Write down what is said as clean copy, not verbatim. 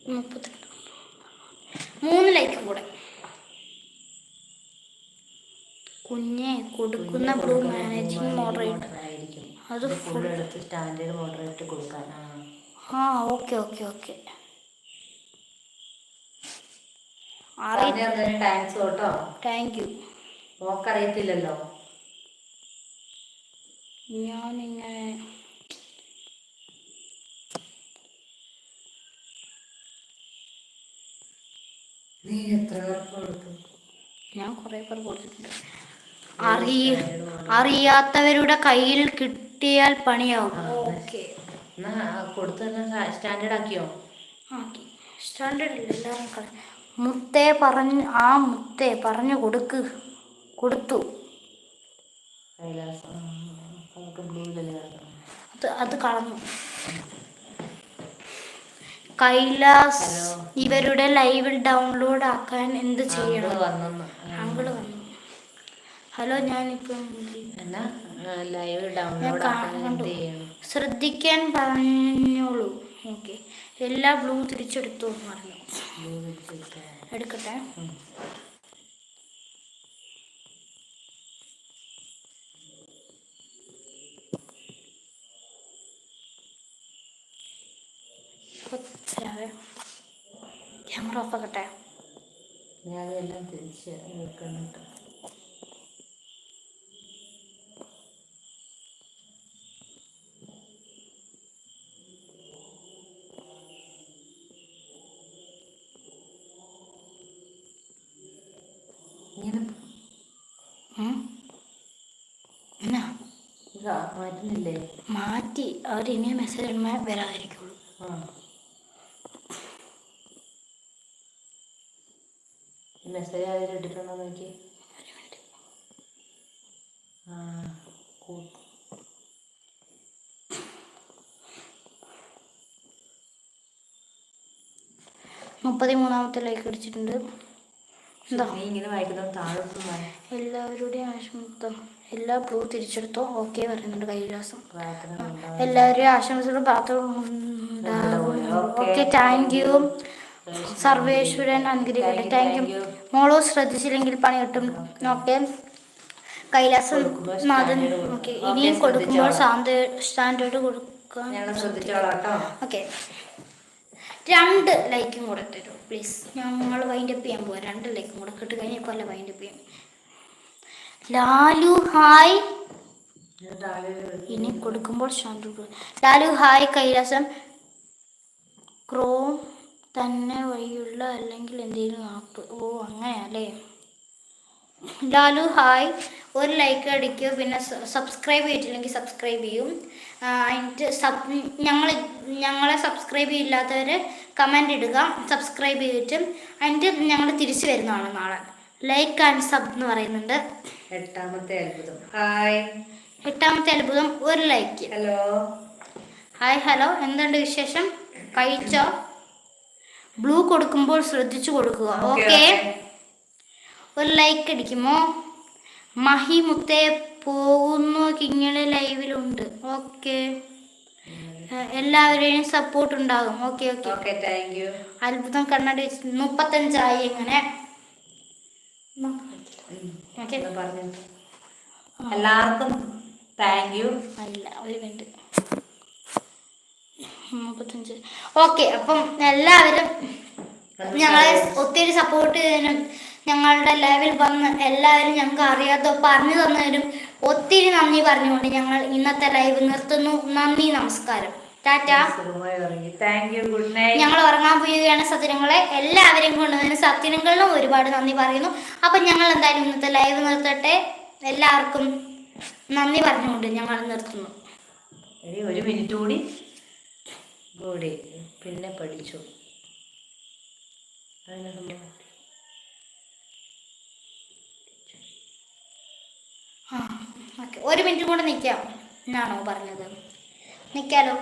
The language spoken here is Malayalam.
32 3 ലൈക്കും കൂടെ. കുഞ്ഞെ കൊടുക്കുന്ന ബ്ലൂ മാനേജിങ് മോഡറേറ്റർ ആയിരിക്കും. അത് ഫുൾ എടുത്ത് സ്റ്റാൻഡേർഡ് മോഡറേറ്റർ കൊടുക്കാൻ. Okay okay okay. താങ്ക്സ് കേട്ടോ. Thank you. മോക്കറിയത്തില്ലല്ലോ. ഞാനിങ്ങനെ നീ എത്ര പേർക്ക് കൊടുത്തു? ഞാൻ കുറേ പേർ കൊടുത്തിട്ടുണ്ട്. അറിയാത്തവരുടെ കയ്യിൽ കിട്ടിയാൽ പണിയാവും. ഓക്കെ സ്റ്റാൻഡേർഡ് ആക്കിയോ? ആക്കി. സ്റ്റാൻഡേർഡ് ഇല്ല എല്ലാവരും മുത്തേ പറഞ്ഞു കൊടുത്തു. അത് കളഞ്ഞു. കൈലാസ് ഇവരുടെ ലൈവിൽ ഡൗൺലോഡ് ആക്കാൻ എന്ത് ചെയ്യണം? അങ്കിള് വന്നു. ഹലോ, ഞാനിപ്പം ലൈവ് ഡൗൺലോഡ് ആക്കാൻ എന്ത് ചെയ്യണം? ശ്രദ്ധിക്കാൻ പറഞ്ഞോളൂ. ഓക്കെ. എല്ലാ ബ്ലൂ തിരിച്ചെടുത്തു പറഞ്ഞു. എടുക്കട്ടെ. ക്യാമറ ഓഫ് ആക്കട്ടെ. ഞാനെല്ലാം തിരിച്ച് വെക്കുന്നുണ്ട്. മാറ്റുന്നില്ലേ? മാറ്റി. അവർ ഇനി മെസ്സേജ് ഇടുമ്പോൾ വരാതിരിക്കുള്ളൂ. മെസ്സേജ് ആദ്യം ഇട്ടിട്ടുണ്ടോ നോക്കി. മുപ്പത്തിമൂന്നാമത്തെ ലൈക്ക് അടിച്ചിട്ടുണ്ട്. എന്താ ഇങ്ങനെ വായിക്കുന്നത്? എല്ലാവരുടെയും ആശംസ. എല്ലാ ബ്ലൂ തിരിച്ചെടുത്തോ. ഓക്കെ പറയുന്നുണ്ട് കൈലാസം. എല്ലാവരുടെയും ആശംസകൾ ഓക്കെ. Thank you. സർവേശ്വരൻ അനുഗ്രഹിക്കട്ടെ. Thank you. മോളോ ശ്രദ്ധിച്ചില്ലെങ്കിൽ പണി കിട്ടും. ഓക്കെ. കൈലാസം നാഥൻ. ഓക്കെ. ഇനിയും കൊടുക്കുമ്പോൾ സ്റ്റാൻഡേർഡ് കൊടുക്കാൻ. ഓക്കെ. 2 ലൈക്കും കൂടെ തരും പ്ലീസ്. ഞങ്ങൾ വൈൻഡപ്പ് ചെയ്യാൻ പോവാം. 2 ലൈക്കും കൂടെ കിട്ടി കഴിഞ്ഞാൽ കൊല്ല വൈൻഡപ്പ് ചെയ്യാം. ലാലു ഹായ്. ഇനി കൊടുക്കുമ്പോൾ സ്റ്റാൻഡേർഡ്. ലാലു ഹായ്. കൈലാസം ക്രോം തന്നെ വഴിയുള്ള അല്ലെങ്കിൽ എന്തെങ്കിലും ആപ്പ്. അങ്ങനെയല്ലേ. ലാലു ഹായ്. 1 ലൈക്ക് അടിക്കുക. പിന്നെ സബ്സ്ക്രൈബ് ചെയ്തിട്ടില്ലെങ്കിൽ സബ്സ്ക്രൈബ് ചെയ്യും. ഞങ്ങളെ സബ്സ്ക്രൈബ് ചെയ്യില്ലാത്തവർ കമൻ്റ് ഇടുക. സബ്സ്ക്രൈബ് ചെയ്തിട്ട് ഞങ്ങൾ തിരിച്ചു വരുന്നതാണ് നാളെ. ലൈക്ക് ആൻഡ് സബ് എന്ന് പറയുന്നുണ്ട്. 8ാമത്തെ അത്ഭുതം. ഹായ്. 8ാമത്തെ അത്ഭുതം 1 ലൈക്ക്. ഹലോ. Hi hello. എന്തുണ്ട് വിശേഷം? കഴിച്ചോ? ബ്ലൂ കൊടുക്കുമ്പോൾ ശ്രദ്ധിച്ചു കൊടുക്കുക. ഓക്കെ. 1 ലൈക്ക് അടിക്കുമോ? മഹി മുത്തേ പോകുന്നു. കിങ്ങിണി ലൈവിലുണ്ട്. ഓക്കെ. എല്ലാവരെയും സപ്പോർട്ട് ഉണ്ടാകും. Okay okay. Thank you. അത്ഭുതം കണ്ണടി 35 ഇങ്ങനെ. എല്ലാവർക്കും താങ്ക് യു. അല്ല, ഒരു മിനിറ്റ്. 35. ഓക്കെ. അപ്പം എല്ലാവരും ഞങ്ങളെ ഒത്തിരി സപ്പോർട്ട് ചെയ്തതിനും ഞങ്ങളുടെ ലൈവിൽ വന്ന് എല്ലാവരും ഞങ്ങൾക്ക് അറിയാത്ത പറഞ്ഞു തന്നതിനും ഒത്തിരി നന്ദി പറഞ്ഞുകൊണ്ട് ഞങ്ങൾ ഇന്നത്തെ ലൈവ് നിർത്തുന്നു. നന്ദി, നമസ്കാരം, ടാറ്റ. ഞങ്ങൾ ഉറങ്ങാൻ പോവുകയാണ് സത്യങ്ങളെ. എല്ലാവരെയും കൊണ്ടുവന്നതിന് സത്യങ്ങളിലും ഒരുപാട് നന്ദി പറയുന്നു. അപ്പം ഞങ്ങൾ എന്തായാലും ഇന്നത്തെ ലൈവ് നിർത്തട്ടെ. എല്ലാവർക്കും നന്ദി പറഞ്ഞുകൊണ്ട് ഞങ്ങൾ നിർത്തുന്നു. 1 മിനിറ്റ് കൂടി പിന്നെ പഠിച്ചു. 1 മിനിറ്റ് കൂടെ നിൽക്കാം എന്നാണോ പറഞ്ഞത്? നിൽക്കാലോ.